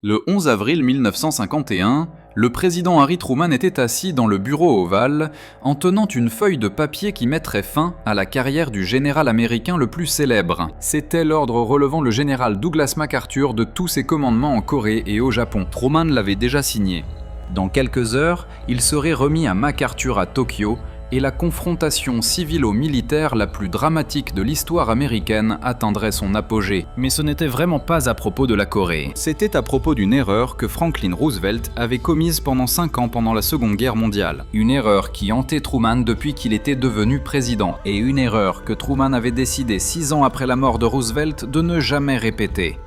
Le 11 avril 1951, le président Harry Truman était assis dans le bureau ovale en tenant une feuille de papier qui mettrait fin à la carrière du général américain le plus célèbre. C'était l'ordre relevant le général Douglas MacArthur de tous ses commandements en Corée et au Japon. Truman l'avait déjà signé. Dans quelques heures, il serait remis à MacArthur à Tokyo et la confrontation civilo-militaire la plus dramatique de l'histoire américaine atteindrait son apogée. Mais ce n'était vraiment pas à propos de la Corée. C'était à propos d'une erreur que Franklin Roosevelt avait commise pendant 5 ans pendant la Seconde Guerre mondiale. Une erreur qui hantait Truman depuis qu'il était devenu président. Et une erreur que Truman avait décidé 6 ans après la mort de Roosevelt de ne jamais répéter.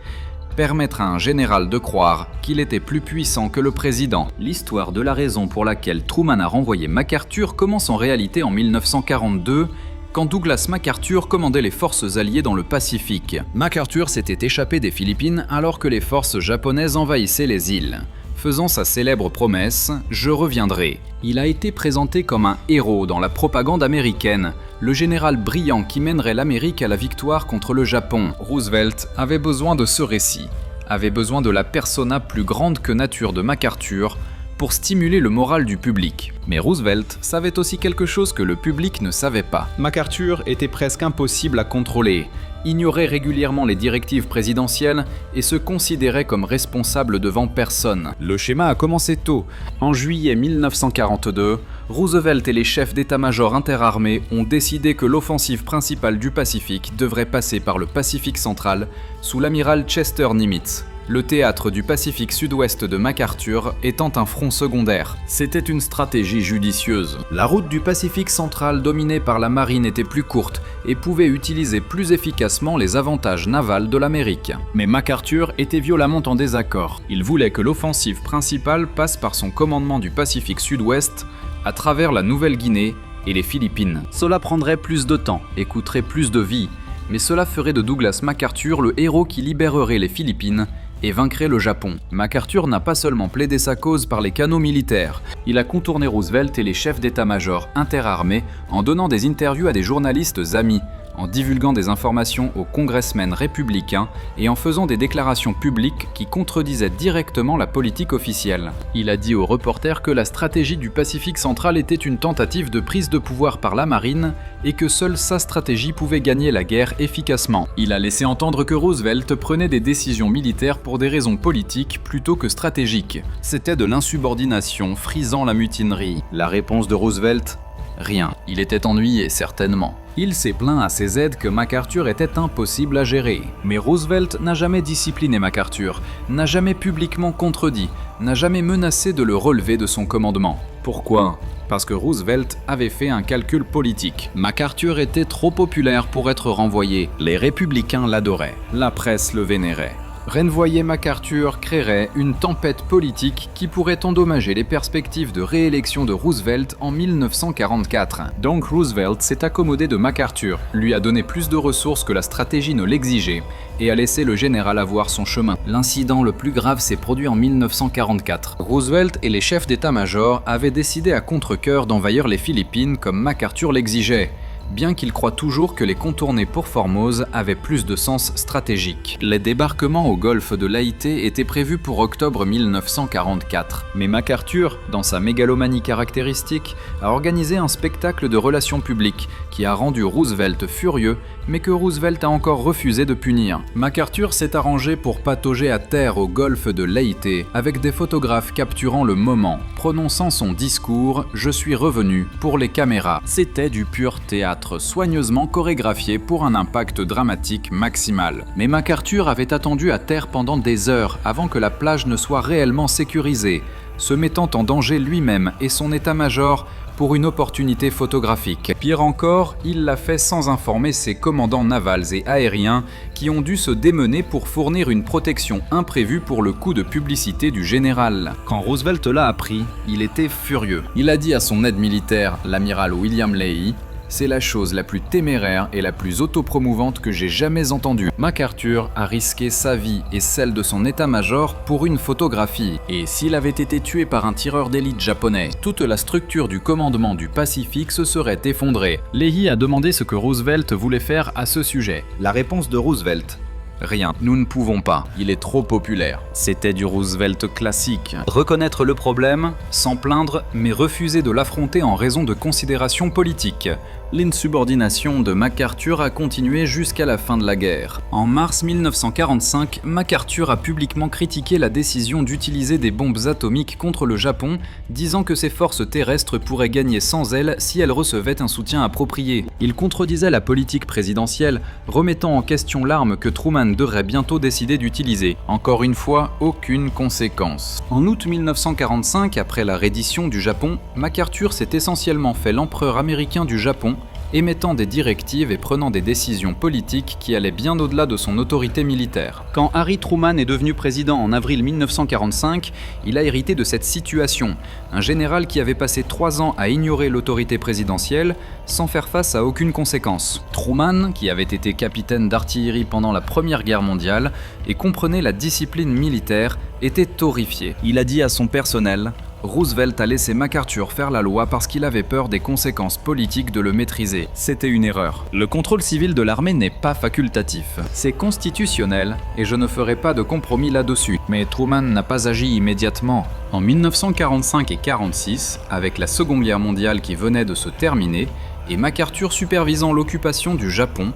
Permettre à un général de croire qu'il était plus puissant que le président. L'histoire de la raison pour laquelle Truman a renvoyé MacArthur commence en réalité en 1942, quand Douglas MacArthur commandait les forces alliées dans le Pacifique. MacArthur s'était échappé des Philippines alors que les forces japonaises envahissaient les îles. Faisant sa célèbre promesse « Je reviendrai », il a été présenté comme un héros dans la propagande américaine, le général brillant qui mènerait l'Amérique à la victoire contre le Japon. Roosevelt avait besoin de ce récit, avait besoin de la persona plus grande que nature de MacArthur pour stimuler le moral du public. Mais Roosevelt savait aussi quelque chose que le public ne savait pas. MacArthur était presque impossible à contrôler, ignorait régulièrement les directives présidentielles et se considérait comme responsable devant personne. Le schéma a commencé tôt. En juillet 1942, Roosevelt et les chefs d'état-major interarmés ont décidé que l'offensive principale du Pacifique devrait passer par le Pacifique central sous l'amiral Chester Nimitz. Le théâtre du Pacifique sud-ouest de MacArthur étant un front secondaire. C'était une stratégie judicieuse. La route du Pacifique central dominée par la marine était plus courte et pouvait utiliser plus efficacement les avantages navals de l'Amérique. Mais MacArthur était violemment en désaccord. Il voulait que l'offensive principale passe par son commandement du Pacifique sud-ouest à travers la Nouvelle-Guinée et les Philippines. Cela prendrait plus de temps et coûterait plus de vies, mais cela ferait de Douglas MacArthur le héros qui libérerait les Philippines et vaincrait le Japon. MacArthur n'a pas seulement plaidé sa cause par les canaux militaires, il a contourné Roosevelt et les chefs d'état-major interarmés en donnant des interviews à des journalistes amis, en divulguant des informations aux congressmen républicains et en faisant des déclarations publiques qui contredisaient directement la politique officielle. Il a dit aux reporters que la stratégie du Pacifique central était une tentative de prise de pouvoir par la marine et que seule sa stratégie pouvait gagner la guerre efficacement. Il a laissé entendre que Roosevelt prenait des décisions militaires pour des raisons politiques plutôt que stratégiques. C'était de l'insubordination frisant la mutinerie. La réponse de Roosevelt ? Rien. Il était ennuyé, certainement. Il s'est plaint à ses aides que MacArthur était impossible à gérer. Mais Roosevelt n'a jamais discipliné MacArthur, n'a jamais publiquement contredit, n'a jamais menacé de le relever de son commandement. Pourquoi ? Parce que Roosevelt avait fait un calcul politique. MacArthur était trop populaire pour être renvoyé. Les républicains l'adoraient. La presse le vénérait. Renvoyer MacArthur créerait une tempête politique qui pourrait endommager les perspectives de réélection de Roosevelt en 1944. Donc Roosevelt s'est accommodé de MacArthur, lui a donné plus de ressources que la stratégie ne l'exigeait et a laissé le général avoir son chemin. L'incident le plus grave s'est produit en 1944. Roosevelt et les chefs d'état-major avaient décidé à contre-cœur d'envahir les Philippines comme MacArthur l'exigeait, bien qu'il croit toujours que les contourner pour Formose avaient plus de sens stratégique. Les débarquements au golfe de Leyte étaient prévus pour octobre 1944. Mais MacArthur, dans sa mégalomanie caractéristique, a organisé un spectacle de relations publiques qui a rendu Roosevelt furieux, mais que Roosevelt a encore refusé de punir. MacArthur s'est arrangé pour patauger à terre au golfe de Leyte avec des photographes capturant le moment, prononçant son discours « Je suis revenu » pour les caméras. C'était du pur théâtre, soigneusement chorégraphié pour un impact dramatique maximal. Mais MacArthur avait attendu à terre pendant des heures avant que la plage ne soit réellement sécurisée, se mettant en danger lui-même et son état-major pour une opportunité photographique. Pire encore, il l'a fait sans informer ses commandants navals et aériens qui ont dû se démener pour fournir une protection imprévue pour le coup de publicité du général. Quand Roosevelt l'a appris, il était furieux. Il a dit à son aide militaire, l'amiral William Leahy, c'est la chose la plus téméraire et la plus autopromouvante que j'ai jamais entendue. MacArthur a risqué sa vie et celle de son état-major pour une photographie. Et s'il avait été tué par un tireur d'élite japonais, toute la structure du commandement du Pacifique se serait effondrée. Leahy a demandé ce que Roosevelt voulait faire à ce sujet. La réponse de Roosevelt: Rien. Nous ne pouvons pas. Il est trop populaire. C'était du Roosevelt classique. Reconnaître le problème, s'en plaindre, mais refuser de l'affronter en raison de considérations politiques. L'insubordination de MacArthur a continué jusqu'à la fin de la guerre. En mars 1945, MacArthur a publiquement critiqué la décision d'utiliser des bombes atomiques contre le Japon, disant que ses forces terrestres pourraient gagner sans elles si elles recevaient un soutien approprié. Il contredisait la politique présidentielle, remettant en question l'arme que Truman devrait bientôt décider d'utiliser. Encore une fois, aucune conséquence. En août 1945, après la reddition du Japon, MacArthur s'est essentiellement fait l'empereur américain du Japon, émettant des directives et prenant des décisions politiques qui allaient bien au-delà de son autorité militaire. Quand Harry Truman est devenu président en avril 1945, il a hérité de cette situation. Un général qui avait passé 3 ans à ignorer l'autorité présidentielle sans faire face à aucune conséquence. Truman, qui avait été capitaine d'artillerie pendant la Première Guerre mondiale et comprenait la discipline militaire, était horrifié. Il a dit à son personnel: Roosevelt a laissé MacArthur faire la loi parce qu'il avait peur des conséquences politiques de le maîtriser. C'était une erreur. Le contrôle civil de l'armée n'est pas facultatif. C'est constitutionnel et je ne ferai pas de compromis là-dessus. Mais Truman n'a pas agi immédiatement. En 1945 et 1946, avec la Seconde Guerre mondiale qui venait de se terminer, et MacArthur supervisant l'occupation du Japon,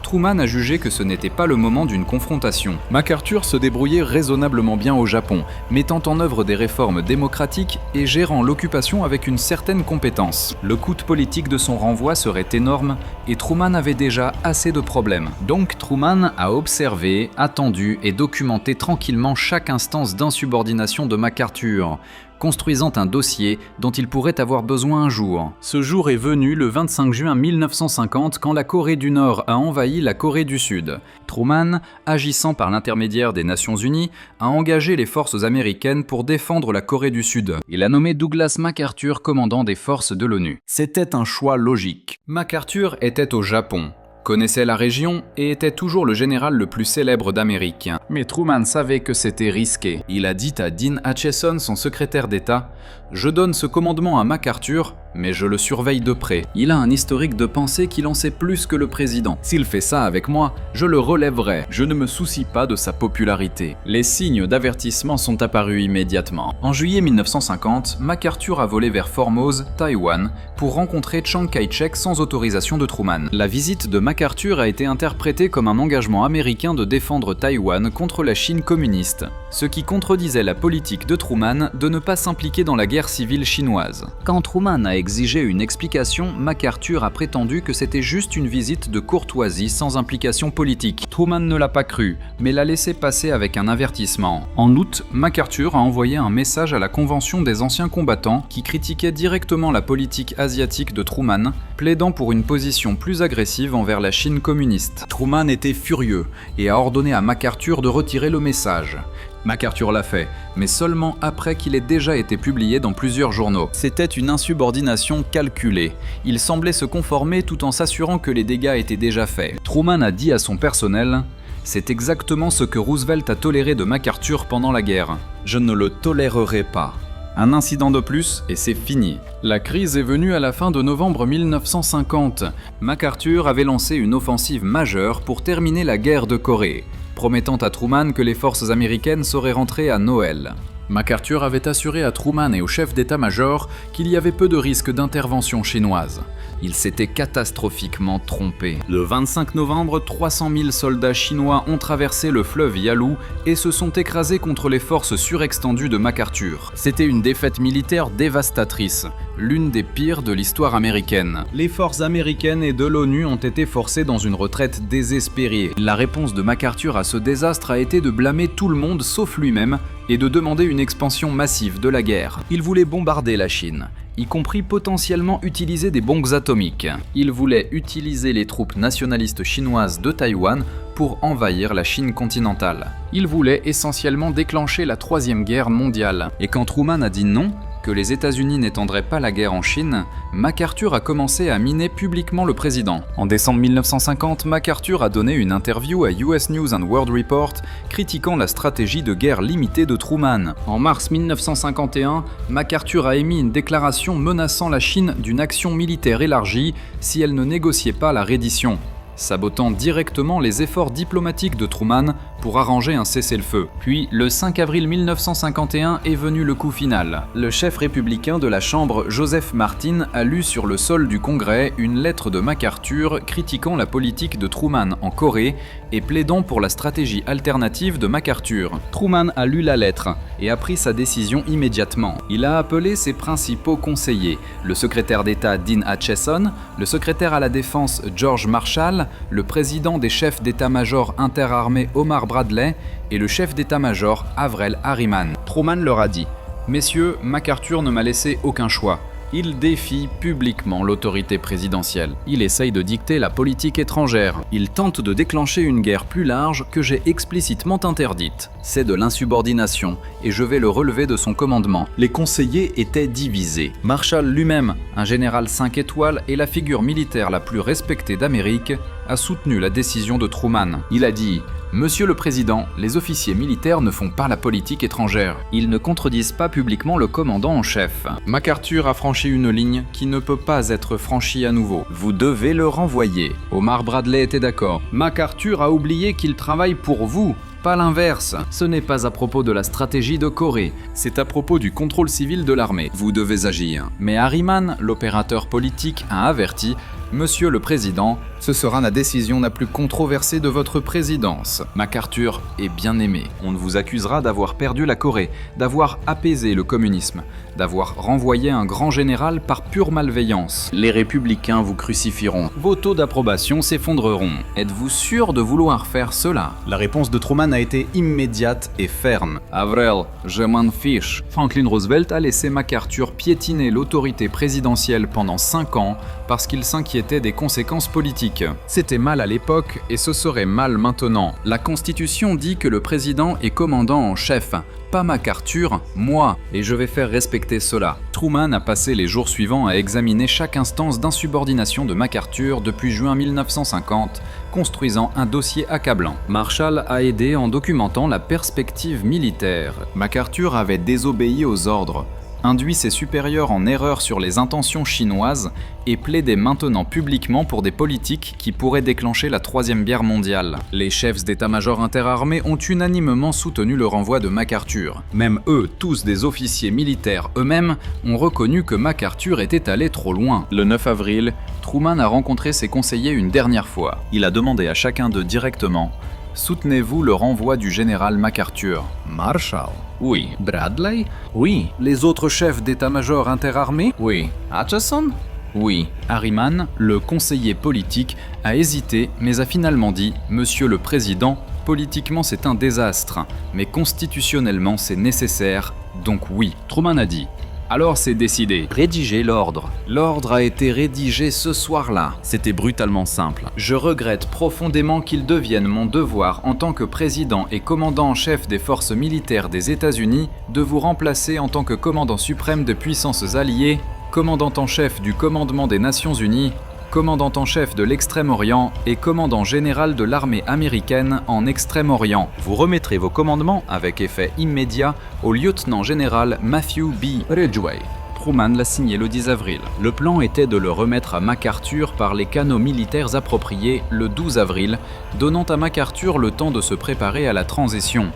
Truman a jugé que ce n'était pas le moment d'une confrontation. MacArthur se débrouillait raisonnablement bien au Japon, mettant en œuvre des réformes démocratiques et gérant l'occupation avec une certaine compétence. Le coût politique de son renvoi serait énorme et Truman avait déjà assez de problèmes. Donc Truman a observé, attendu et documenté tranquillement chaque instance d'insubordination de MacArthur, construisant un dossier dont il pourrait avoir besoin un jour. Ce jour est venu le 25 juin 1950 quand la Corée du Nord a envahi la Corée du Sud. Truman, agissant par l'intermédiaire des Nations Unies, a engagé les forces américaines pour défendre la Corée du Sud. Il a nommé Douglas MacArthur commandant des forces de l'ONU. C'était un choix logique. MacArthur était au Japon, connaissait la région et était toujours le général le plus célèbre d'Amérique. Mais Truman savait que c'était risqué. Il a dit à Dean Acheson, son secrétaire d'État: « Je donne ce commandement à MacArthur, mais je le surveille de près. Il a un historique de pensée qu'il en sait plus que le président. S'il fait ça avec moi, je le relèverai. Je ne me soucie pas de sa popularité. » Les signes d'avertissement sont apparus immédiatement. En juillet 1950, MacArthur a volé vers Formose, Taïwan, pour rencontrer Chiang Kai-shek sans autorisation de Truman. La visite de MacArthur a été interprétée comme un engagement américain de défendre Taïwan contre la Chine communiste, ce qui contredisait la politique de Truman de ne pas s'impliquer dans la guerre civile chinoise. Quand Truman a exigé une explication, MacArthur a prétendu que c'était juste une visite de courtoisie sans implication politique. Truman ne l'a pas cru, mais l'a laissé passer avec un avertissement. En août, MacArthur a envoyé un message à la Convention des anciens combattants qui critiquait directement la politique asiatique de Truman, plaidant pour une position plus agressive envers la Chine communiste. Truman était furieux et a ordonné à MacArthur de retirer le message. MacArthur l'a fait, mais seulement après qu'il ait déjà été publié dans plusieurs journaux. C'était une insubordination calculée. Il semblait se conformer tout en s'assurant que les dégâts étaient déjà faits. Truman a dit à son personnel: « C'est exactement ce que Roosevelt a toléré de MacArthur pendant la guerre. Je ne le tolérerai pas. » Un incident de plus et c'est fini. La crise est venue à la fin de novembre 1950. MacArthur avait lancé une offensive majeure pour terminer la guerre de Corée, promettant à Truman que les forces américaines seraient rentrées à Noël. MacArthur avait assuré à Truman et au chef d'état-major qu'il y avait peu de risque d'intervention chinoise. Il s'était catastrophiquement trompé. Le 25 novembre, 300 000 soldats chinois ont traversé le fleuve Yalu et se sont écrasés contre les forces surextendues de MacArthur. C'était une défaite militaire dévastatrice, l'une des pires de l'histoire américaine. Les forces américaines et de l'ONU ont été forcées dans une retraite désespérée. La réponse de MacArthur à ce désastre a été de blâmer tout le monde sauf lui-même et de demander une expansion massive de la guerre. Il voulait bombarder la Chine, y compris potentiellement utiliser des bombes atomiques. Il voulait utiliser les troupes nationalistes chinoises de Taïwan pour envahir la Chine continentale. Il voulait essentiellement déclencher la Troisième Guerre mondiale. Et quand Truman a dit non, que les États-Unis n'étendraient pas la guerre en Chine, MacArthur a commencé à miner publiquement le président. En décembre 1950, MacArthur a donné une interview à US News and World Report critiquant la stratégie de guerre limitée de Truman. En mars 1951, MacArthur a émis une déclaration menaçant la Chine d'une action militaire élargie si elle ne négociait pas la reddition. sabotant directement les efforts diplomatiques de Truman pour arranger un cessez-le-feu. Puis, le 5 avril 1951 est venu le coup final. Le chef républicain de la Chambre, Joseph Martin, a lu sur le sol du Congrès une lettre de MacArthur critiquant la politique de Truman en Corée et plaidant pour la stratégie alternative de MacArthur. Truman a lu la lettre et a pris sa décision immédiatement. Il a appelé ses principaux conseillers, le secrétaire d'État Dean Acheson, le secrétaire à la Défense George Marshall, le président des chefs d'état-major interarmés Omar Bradley et le chef d'état-major Averell Harriman. Truman leur a dit « Messieurs, MacArthur ne m'a laissé aucun choix. Il défie publiquement l'autorité présidentielle. Il essaye de dicter la politique étrangère. Il tente de déclencher une guerre plus large que j'ai explicitement interdite. C'est de l'insubordination, et je vais le relever de son commandement. » Les conseillers étaient divisés. Marshall lui-même, un général 5 étoiles et la figure militaire la plus respectée d'Amérique, a soutenu la décision de Truman. Il a dit « Monsieur le Président, les officiers militaires ne font pas la politique étrangère. Ils ne contredisent pas publiquement le commandant en chef. MacArthur a franchi une ligne qui ne peut pas être franchie à nouveau. Vous devez le renvoyer. » Omar Bradley était d'accord. « MacArthur a oublié qu'il travaille pour vous. Pas l'inverse. Ce n'est pas à propos de la stratégie de Corée, c'est à propos du contrôle civil de l'armée. Vous devez agir. » Mais Harriman, l'opérateur politique, a averti « Monsieur le Président, ce sera la décision la plus controversée de votre présidence. MacArthur est bien aimé. On vous accusera d'avoir perdu la Corée, d'avoir apaisé le communisme, d'avoir renvoyé un grand général par pure malveillance. Les républicains vous crucifieront. Vos taux d'approbation s'effondreront. Êtes-vous sûr de vouloir faire cela ?» La réponse de Truman a été immédiate et ferme. « Averell, je m'en fiche. » Franklin Roosevelt a laissé MacArthur piétiner l'autorité présidentielle pendant 5 ans parce qu'il s'inquiétait des conséquences politiques. C'était mal à l'époque et ce serait mal maintenant. La Constitution dit que le président est commandant en chef, pas MacArthur, moi, et je vais faire respecter cela. Truman a passé les jours suivants à examiner chaque instance d'insubordination de MacArthur depuis juin 1950, construisant un dossier accablant. Marshall a aidé en documentant la perspective militaire. MacArthur avait désobéi aux ordres, induit ses supérieurs en erreur sur les intentions chinoises et plaidait maintenant publiquement pour des politiques qui pourraient déclencher la Troisième Guerre mondiale. Les chefs d'état-major interarmés ont unanimement soutenu le renvoi de MacArthur. Même eux, tous des officiers militaires eux-mêmes, ont reconnu que MacArthur était allé trop loin. Le 9 avril, Truman a rencontré ses conseillers une dernière fois. Il a demandé à chacun d'eux directement « Soutenez-vous le renvoi du général MacArthur ?» Marshall. Oui. Bradley? Oui. Les autres chefs d'état-major interarmés? Oui. Acheson? Oui. Harriman, le conseiller politique, a hésité mais a finalement dit « Monsieur le Président, politiquement c'est un désastre, mais constitutionnellement c'est nécessaire, donc oui. » Truman a dit « Alors c'est décidé, rédigez l'ordre. » L'ordre a été rédigé ce soir-là. C'était brutalement simple. Je regrette profondément qu'il devienne mon devoir en tant que président et commandant en chef des forces militaires des États-Unis de vous remplacer en tant que commandant suprême de puissances alliées, commandant en chef du commandement des Nations Unies, commandant en chef de l'Extrême-Orient et commandant général de l'armée américaine en Extrême-Orient. Vous remettrez vos commandements avec effet immédiat au lieutenant général Matthew B. Ridgway. Truman l'a signé le 10 avril. Le plan était de le remettre à MacArthur par les canaux militaires appropriés le 12 avril, donnant à MacArthur le temps de se préparer à la transition.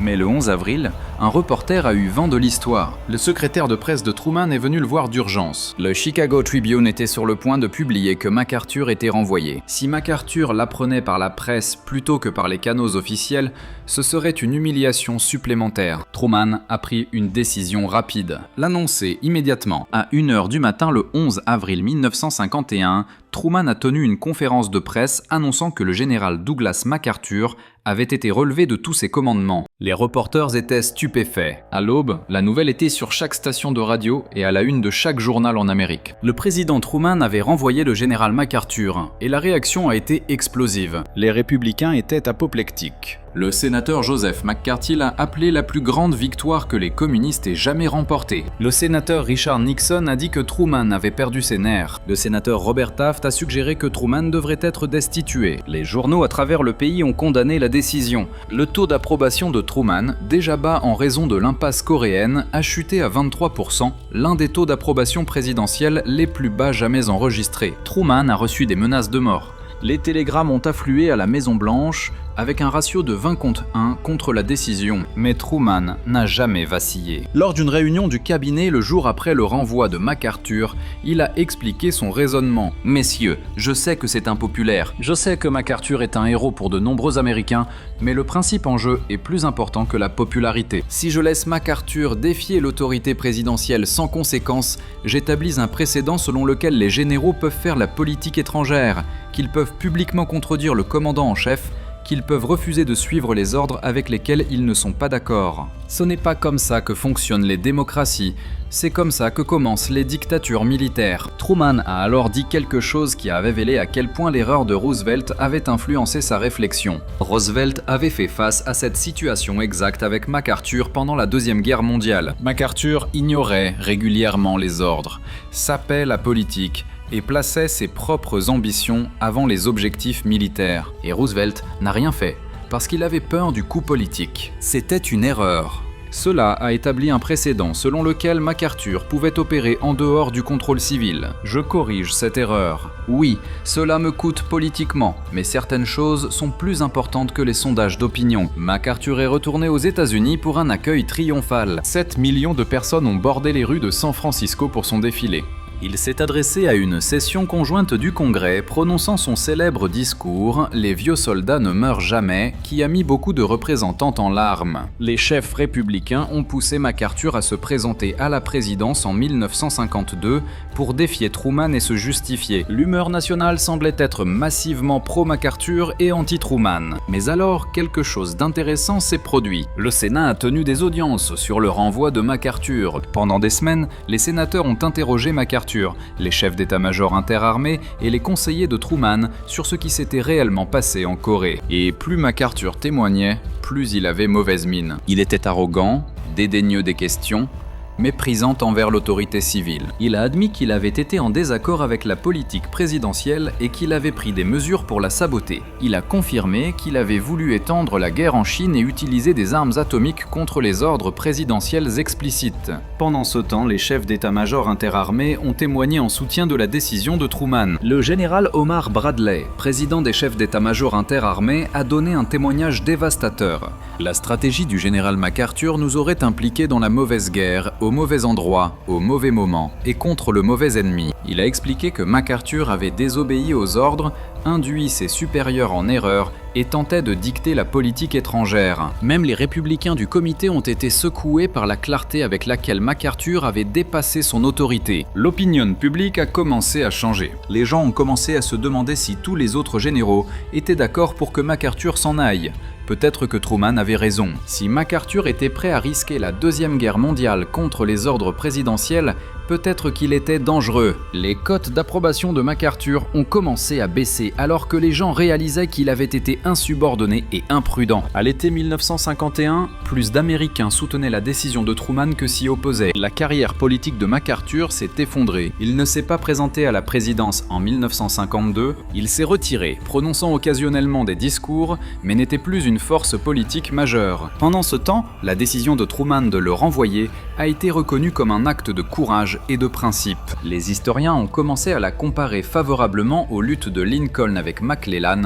Mais le 11 avril, un reporter a eu vent de l'histoire. Le secrétaire de presse de Truman est venu le voir d'urgence. Le Chicago Tribune était sur le point de publier que MacArthur était renvoyé. Si MacArthur l'apprenait par la presse plutôt que par les canaux officiels, ce serait une humiliation supplémentaire. Truman a pris une décision rapide. L'annoncer immédiatement. À 1h du matin le 11 avril 1951, Truman a tenu une conférence de presse annonçant que le général Douglas MacArthur avait été relevé de tous ses commandements. Les reporters étaient stupéfaits. À l'aube, la nouvelle était sur chaque station de radio et à la une de chaque journal en Amérique. Le président Truman avait renvoyé le général MacArthur et la réaction a été explosive. Les républicains étaient apoplectiques. Le sénateur Joseph McCarthy l'a appelé la plus grande victoire que les communistes aient jamais remportée. Le sénateur Richard Nixon a dit que Truman avait perdu ses nerfs. Le sénateur Robert Taft a suggéré que Truman devrait être destitué. Les journaux à travers le pays ont condamné la décision. Le taux d'approbation de Truman, déjà bas en raison de l'impasse coréenne, a chuté à 23%, l'un des taux d'approbation présidentielle les plus bas jamais enregistrés. Truman a reçu des menaces de mort. Les télégrammes ont afflué à la Maison-Blanche avec un ratio de 20-1 contre la décision, mais Truman n'a jamais vacillé. Lors d'une réunion du cabinet le jour après le renvoi de MacArthur, il a expliqué son raisonnement. « Messieurs, je sais que c'est impopulaire, je sais que MacArthur est un héros pour de nombreux Américains, mais le principe en jeu est plus important que la popularité. Si je laisse MacArthur défier l'autorité présidentielle sans conséquence, j'établis un précédent selon lequel les généraux peuvent faire la politique étrangère, qu'ils peuvent publiquement contredire le commandant en chef, qu'ils peuvent refuser de suivre les ordres avec lesquels ils ne sont pas d'accord. Ce n'est pas comme ça que fonctionnent les démocraties, c'est comme ça que commencent les dictatures militaires. » Truman a alors dit quelque chose qui a révélé à quel point l'erreur de Roosevelt avait influencé sa réflexion. Roosevelt avait fait face à cette situation exacte avec MacArthur pendant la Deuxième Guerre mondiale. MacArthur ignorait régulièrement les ordres, sapait la politique, et plaçait ses propres ambitions avant les objectifs militaires. Et Roosevelt n'a rien fait, parce qu'il avait peur du coup politique. C'était une erreur. Cela a établi un précédent selon lequel MacArthur pouvait opérer en dehors du contrôle civil. Je corrige cette erreur. Oui, cela me coûte politiquement, mais certaines choses sont plus importantes que les sondages d'opinion. MacArthur est retourné aux États-Unis pour un accueil triomphal. 7 millions de personnes ont bordé les rues de San Francisco pour son défilé. Il s'est adressé à une session conjointe du Congrès, prononçant son célèbre discours « Les vieux soldats ne meurent jamais », qui a mis beaucoup de représentants en larmes. Les chefs républicains ont poussé MacArthur à se présenter à la présidence en 1952 pour défier Truman et se justifier. L'humeur nationale semblait être massivement pro-MacArthur et anti-Truman. Mais alors, quelque chose d'intéressant s'est produit. Le Sénat a tenu des audiences sur le renvoi de MacArthur. Pendant des semaines, les sénateurs ont interrogé MacArthur, les chefs d'état-major interarmés et les conseillers de Truman sur ce qui s'était réellement passé en Corée. Et plus MacArthur témoignait, plus il avait mauvaise mine. Il était arrogant, dédaigneux des questions, méprisant envers l'autorité civile. Il a admis qu'il avait été en désaccord avec la politique présidentielle et qu'il avait pris des mesures pour la saboter. Il a confirmé qu'il avait voulu étendre la guerre en Chine et utiliser des armes atomiques contre les ordres présidentiels explicites. Pendant ce temps, les chefs d'état-major interarmés ont témoigné en soutien de la décision de Truman. Le général Omar Bradley, président des chefs d'état-major interarmés, a donné un témoignage dévastateur. La stratégie du général MacArthur nous aurait impliqués dans la mauvaise guerre, au mauvais endroit, au mauvais moment et contre le mauvais ennemi. Il a expliqué que MacArthur avait désobéi aux ordres, induit ses supérieurs en erreur et tentait de dicter la politique étrangère. Même les républicains du comité ont été secoués par la clarté avec laquelle MacArthur avait dépassé son autorité. L'opinion publique a commencé à changer. Les gens ont commencé à se demander si tous les autres généraux étaient d'accord pour que MacArthur s'en aille. Peut-être que Truman avait raison. Si MacArthur était prêt à risquer la Deuxième Guerre mondiale contre les ordres présidentiels, peut-être qu'il était dangereux. Les cotes d'approbation de MacArthur ont commencé à baisser alors que les gens réalisaient qu'il avait été insubordonné et imprudent. À l'été 1951, plus d'Américains soutenaient la décision de Truman que s'y opposaient. La carrière politique de MacArthur s'est effondrée. Il ne s'est pas présenté à la présidence en 1952, il s'est retiré, prononçant occasionnellement des discours, mais n'était plus une force politique majeure. Pendant ce temps, la décision de Truman de le renvoyer a été reconnue comme un acte de courage et de principe. Les historiens ont commencé à la comparer favorablement aux luttes de Lincoln avec McClellan,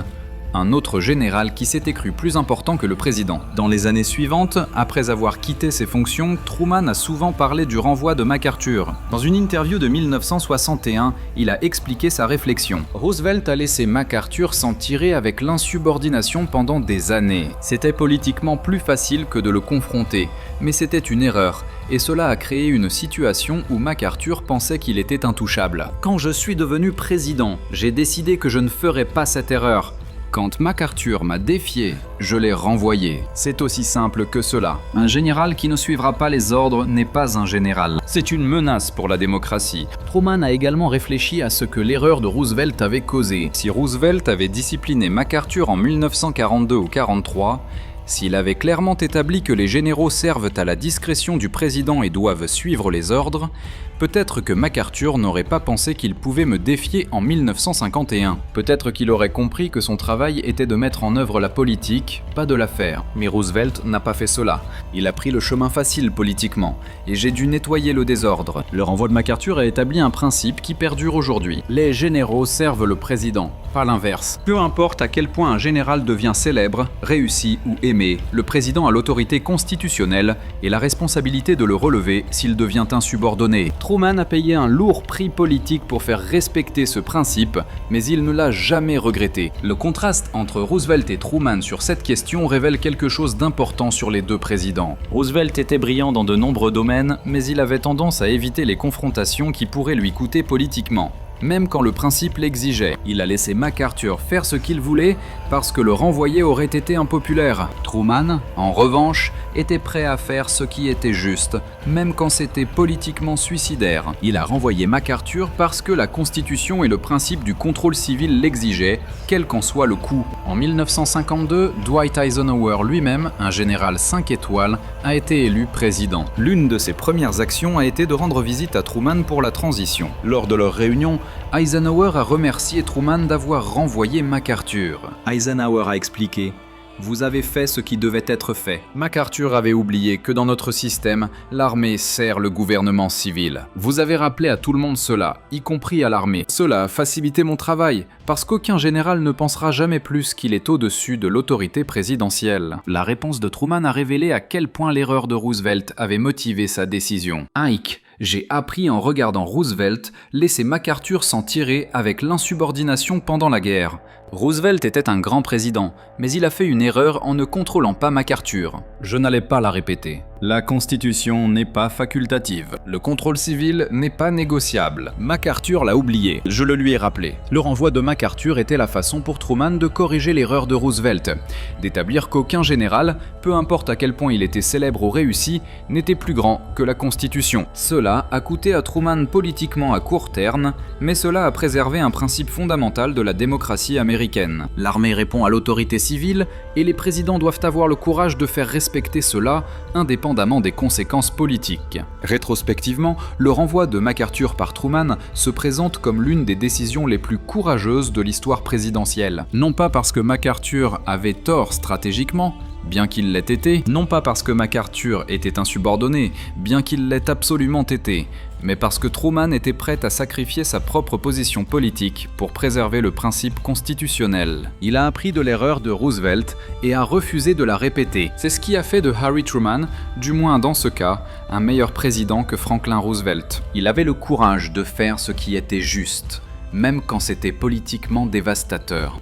un autre général qui s'était cru plus important que le président. Dans les années suivantes, après avoir quitté ses fonctions, Truman a souvent parlé du renvoi de MacArthur. Dans une interview de 1961, il a expliqué sa réflexion. Roosevelt a laissé MacArthur s'en tirer avec l'insubordination pendant des années. C'était politiquement plus facile que de le confronter, mais c'était une erreur, et cela a créé une situation où MacArthur pensait qu'il était intouchable. Quand je suis devenu président, j'ai décidé que je ne ferais pas cette erreur. Quand MacArthur m'a défié, je l'ai renvoyé. C'est aussi simple que cela. Un général qui ne suivra pas les ordres n'est pas un général. C'est une menace pour la démocratie. Truman a également réfléchi à ce que l'erreur de Roosevelt avait causé. Si Roosevelt avait discipliné MacArthur en 1942 ou 1943, s'il avait clairement établi que les généraux servent à la discrétion du président et doivent suivre les ordres, Peut-être que MacArthur n'aurait pas pensé qu'il pouvait me défier en 1951. Peut-être qu'il aurait compris que son travail était de mettre en œuvre la politique, pas de la faire. Mais Roosevelt n'a pas fait cela. Il a pris le chemin facile politiquement, et j'ai dû nettoyer le désordre. Le renvoi de MacArthur a établi un principe qui perdure aujourd'hui. Les généraux servent le président, pas l'inverse. Peu importe à quel point un général devient célèbre, réussi ou aimé, le président a l'autorité constitutionnelle et la responsabilité de le relever s'il devient insubordonné. Truman a payé un lourd prix politique pour faire respecter ce principe, mais il ne l'a jamais regretté. Le contraste entre Roosevelt et Truman sur cette question révèle quelque chose d'important sur les deux présidents. Roosevelt était brillant dans de nombreux domaines, mais il avait tendance à éviter les confrontations qui pourraient lui coûter politiquement. Même quand le principe l'exigeait, il a laissé MacArthur faire ce qu'il voulait parce que le renvoyer aurait été impopulaire. Truman, en revanche, était prêt à faire ce qui était juste, même quand c'était politiquement suicidaire. Il a renvoyé MacArthur parce que la Constitution et le principe du contrôle civil l'exigeaient, quel qu'en soit le coût. En 1952, Dwight Eisenhower lui-même, un général 5 étoiles, a été élu président. L'une de ses premières actions a été de rendre visite à Truman pour la transition. Lors de leur réunion, Eisenhower a remercié Truman d'avoir renvoyé MacArthur. Eisenhower a expliqué « Vous avez fait ce qui devait être fait. » MacArthur avait oublié que dans notre système, l'armée sert le gouvernement civil. Vous avez rappelé à tout le monde cela, y compris à l'armée. Cela a facilité mon travail, parce qu'aucun général ne pensera jamais plus qu'il est au-dessus de l'autorité présidentielle. La réponse de Truman a révélé à quel point l'erreur de Roosevelt avait motivé sa décision. Ike, j'ai appris en regardant Roosevelt laisser MacArthur s'en tirer avec l'insubordination pendant la guerre. Roosevelt était un grand président, mais il a fait une erreur en ne contrôlant pas MacArthur. Je n'allais pas la répéter. La Constitution n'est pas facultative. Le contrôle civil n'est pas négociable. MacArthur l'a oublié. Je le lui ai rappelé. Le renvoi de MacArthur était la façon pour Truman de corriger l'erreur de Roosevelt, d'établir qu'aucun général, peu importe à quel point il était célèbre ou réussi, n'était plus grand que la Constitution. Cela a coûté à Truman politiquement à court terme, mais cela a préservé un principe fondamental de la démocratie américaine. L'armée répond à l'autorité civile et les présidents doivent avoir le courage de faire respecter cela indépendamment des conséquences politiques. Rétrospectivement, le renvoi de MacArthur par Truman se présente comme l'une des décisions les plus courageuses de l'histoire présidentielle. Non pas parce que MacArthur avait tort stratégiquement, bien qu'il l'ait été, non pas parce que MacArthur était insubordonné, bien qu'il l'ait absolument été, mais parce que Truman était prêt à sacrifier sa propre position politique pour préserver le principe constitutionnel. Il a appris de l'erreur de Roosevelt et a refusé de la répéter. C'est ce qui a fait de Harry Truman, du moins dans ce cas, un meilleur président que Franklin Roosevelt. Il avait le courage de faire ce qui était juste, même quand c'était politiquement dévastateur.